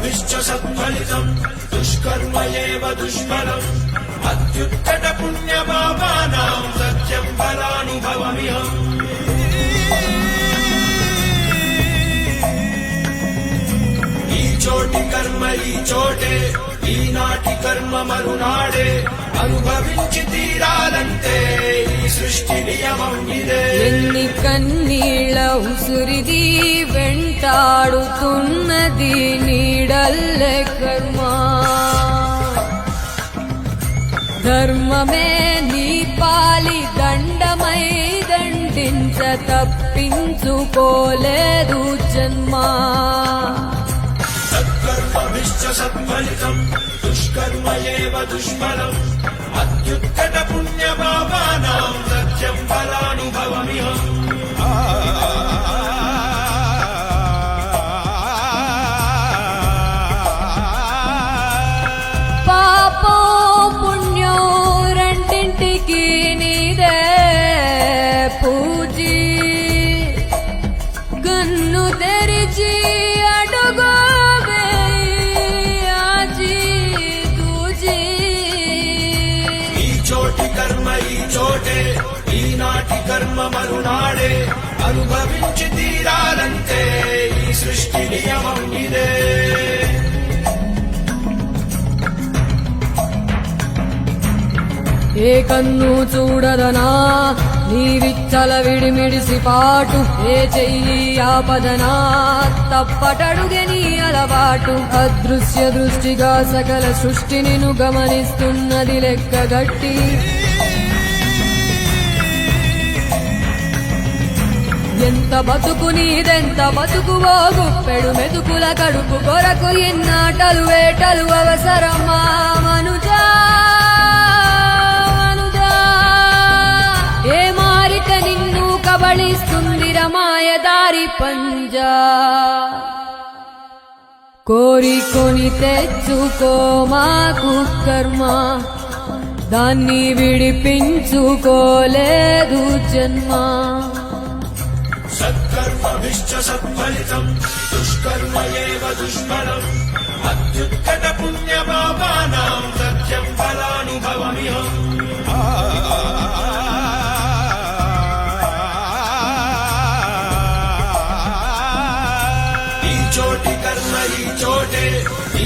సత్కర్మభిశ్చ సత్ఫలితం దుష్కర్మ ఏవ దుష్ఫలం అత్యుత్కట పుణ్యపాపానాం సత్యం ఫలానుభవమిహం. ఈ చోటి కర్మ ఈ చోటే, ఈనాటి కర్మ మరునాడే, అనుభవించి తీరాలంటే ఈ సృష్టి నియమం ఇదే. ఎన్ని కన్నీళ్ళ ఉసురిది వెంటాడుతున్నది నీడల్లే కర్మ. ధర్మమే నీ పాలి దండమై దండించ తప్పించుకోలేదు జన్మ. సత్కర్మభిశ్చ సత్ఫలితం దుష్కర్మ ఏవ దుష్ఫలం అత్యుత్కట పుణ్యపాపానాం సత్యం ఫలానుభవమిహం. పాపం పుణ్యం రెండింటికి నీదే పూజీ. కన్ను తెరిచి అడుగు చోటి కర్మ ఈ చోటే, ఈనాటి కర్మ మరునాడే, అనుభవించి తీరాలంటే ఈ సృష్టి నియమం ఇదే. ఏ కన్ను చూడదనా నీవిచ్చల విడిమిడిసి పాటు, ఏ చెయ్యి ఆపదనా తప్పటడుగే నీ అలవాటు. అదృశ్య దృష్టిగా సకల సృష్టిని గమనిస్తున్నది లెక్కగట్టి. ఎంత బతుకు నీదెంత బతుకువో, గుప్పెడు మెతుకుల కడుపు కొరకు ఎన్నాటలు వేటలు అవసరమా మనుజా. ఏ మారిక నిన్ను కబళిస్తుంది రమాయదారి పంజా. కోరికొని తెచ్చుకో మాకు కర్మ, దాన్ని విడిపించుకోలేదు జన్మ. సత్కర్మభిశ్చ సత్ఫలితం దుష్కర్మ ఏవ దుష్ఫలం అత్యుత్కట పుణ్యపాపానాం సత్యం ఫలానుభవమిహం. ఈ చోటి కర్మ ఈ చోటే,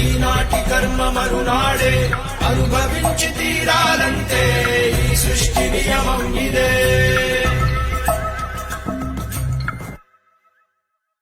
ఈనాటి కర్మ మరునాడే, అనుభవించి తీరాలంటే ఈ సృష్టి నియమం ఇదే.